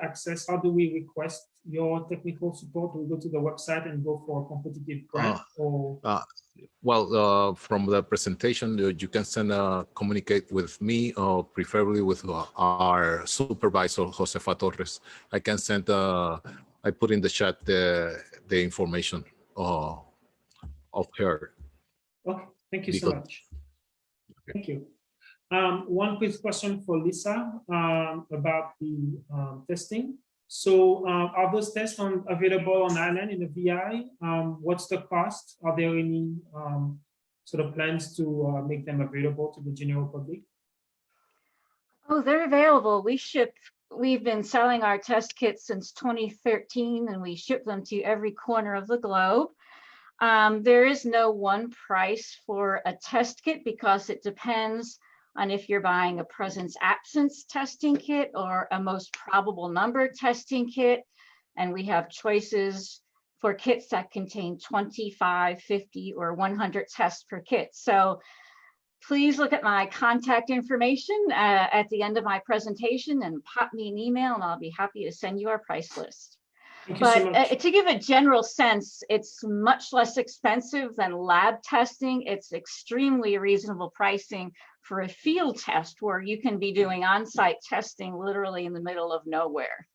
request your technical support? Do we go to the website and go for a competitive grant or? Well, from the presentation, you can communicate with me or preferably with our supervisor, Josefa Torres. I can send, I put in the chat the information of her. Okay, thank you so much. Thank you. One quick question for Lisa about the testing. So are those tests available on island in the VI? What's the cost? Are there any sort of plans to make them available to the general public? Oh, they're available. We've been selling our test kits since 2013, and we ship them to every corner of the globe. There is no one price for a test kit because it depends on if you're buying a presence absence testing kit or a most probable number testing kit. And we have choices for kits that contain 25, 50, or 100 tests per kit. So please look at my contact information at the end of my presentation and pop me an email, and I'll be happy to send you our price list. But to give a general sense, it's much less expensive than lab testing. It's extremely reasonable pricing for a field test where you can be doing on-site testing literally in the middle of nowhere.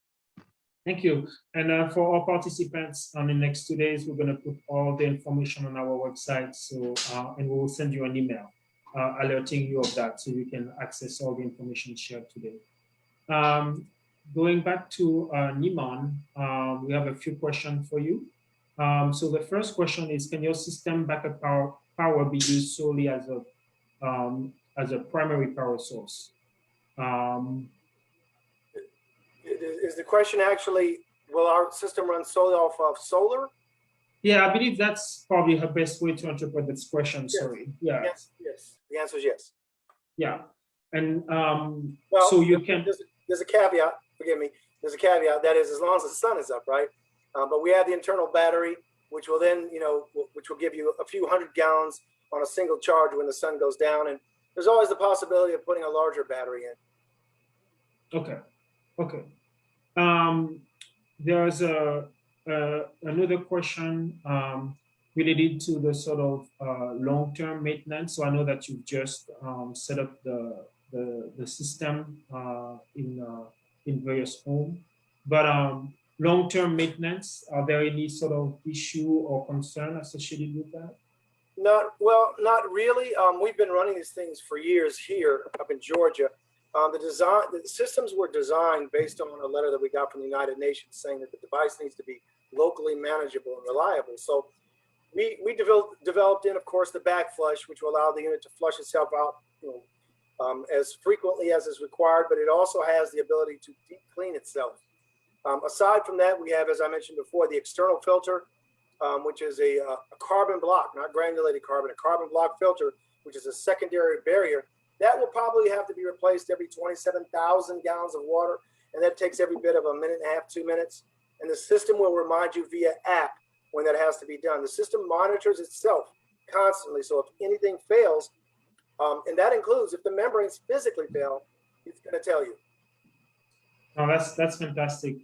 Thank you. And for all participants, in the next 2 days, we're going to put all the information on our website. So, and we will send you an email alerting you of that, so you can access all the information shared today. Going back to Niman, we have a few questions for you. So the first question is, can your system backup power be used solely as a primary power source? Is the question actually, will our system run solely off of solar? Yeah, I believe that's probably her best way to interpret this question. Yes. Sorry. Yeah. Yes. Yes. The answer is yes. Yeah. And well, so you can. There's a caveat. Forgive me. There's a caveat, that is, as long as the sun is up, right? But we have the internal battery, which will then, which will give you a few hundred gallons on a single charge when the sun goes down. And there's always the possibility of putting a larger battery in. Okay. Okay. There's another question related to the sort of long-term maintenance. So I know that you've just set up the system in various homes, but long-term maintenance, are there any sort of issue or concern associated with that? Not really. We've been running these things for years here up in Georgia. The systems were designed based on a letter that we got from the United Nations saying that the device needs to be locally manageable and reliable. So we developed in, of course, the back flush, which will allow the unit to flush itself out, as frequently as is required, but it also has the ability to deep clean itself. Aside from that, we have, as I mentioned before, the external filter, which is a carbon block, not granulated carbon, a carbon block filter, which is a secondary barrier. That will probably have to be replaced every 27,000 gallons of water, and that takes every bit of a minute and a half, 2 minutes. And the system will remind you via app when that has to be done. The system monitors itself constantly, so if anything fails, and that includes if the membranes physically fail, it's going to tell you. Oh, that's fantastic.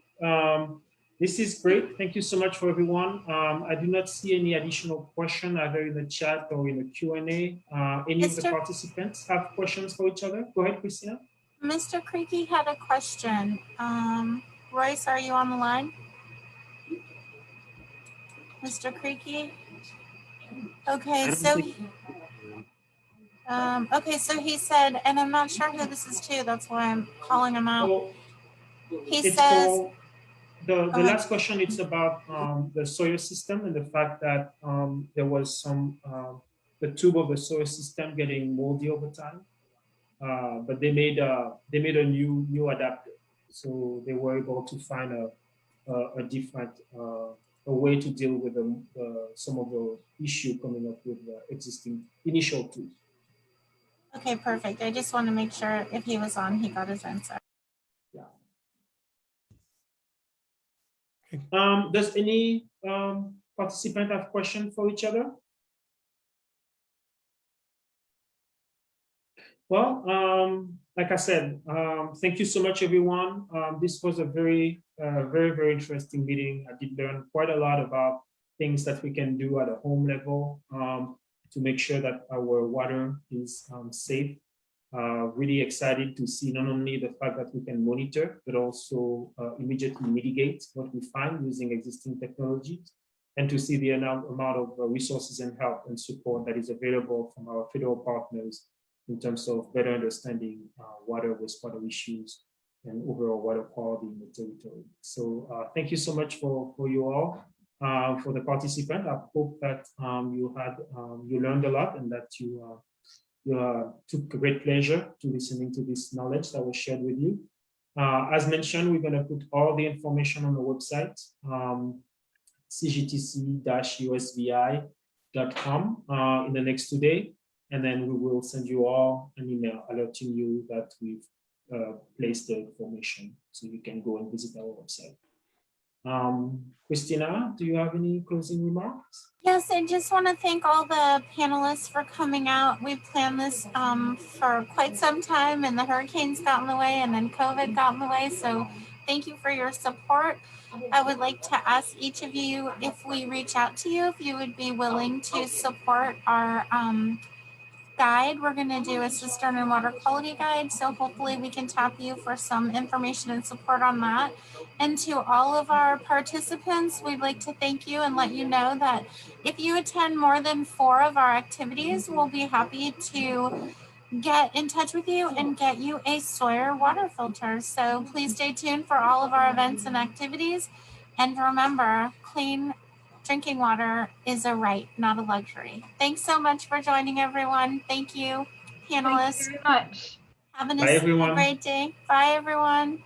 This is great. Thank you so much for everyone. I do not see any additional question either in the chat or in the Q&A. Any of the participants have questions for each other? Go ahead, Christina. Mr. Creaky had a question. Royce, are you on the line? Mr. Creaky? Okay, so he said, and I'm not sure who this is to, that's why I'm calling him out. He says, the last question, it's about the soil system and the fact that there was some, the tube of the soil system getting moldy over time. But they made a new adapter. So they were able to find a different a way to deal with some of the issue coming up with the existing initial tools. Okay, perfect. I just want to make sure if he was on, he got his answer. Yeah. Does any participant have questions for each other? Well, like I said, thank you so much, everyone. This was a very, very interesting meeting. I did learn quite a lot about things that we can do at a home level to make sure that our water is safe. Really excited to see not only the fact that we can monitor, but also immediately mitigate what we find using existing technologies, and to see the amount of resources and help and support that is available from our federal partners in terms of better understanding water, wastewater issues, and overall water quality in the territory. So thank you so much for you all, for the participant. I hope that you learned a lot and that you took great pleasure to listening to this knowledge that was shared with you. As mentioned, we're going to put all the information on the website, cgtc-usvi.com in the next 2 days. And then we will send you all an email alerting you that we've placed the information so you can go and visit our website. Christina, do you have any closing remarks? Yes, I just want to thank all the panelists for coming out. We've planned this for quite some time, and the hurricanes got in the way, and then COVID got in the way. So thank you for your support. I would like to ask each of you, if we reach out to you, if you would be willing to support our guide. We're going to do a cistern and water quality guide, so hopefully we can tap you for some information and support on that. And to all of our participants, we'd like to thank you and let you know that if you attend more than 4 of our activities, we'll be happy to get in touch with you and get you a Sawyer water filter. So please stay tuned for all of our events and activities. And remember, clean drinking water is a right, not a luxury. Thanks so much for joining, everyone. Thank you, panelists. Thank you very much. Have Bye, everyone. a great day. Bye, everyone.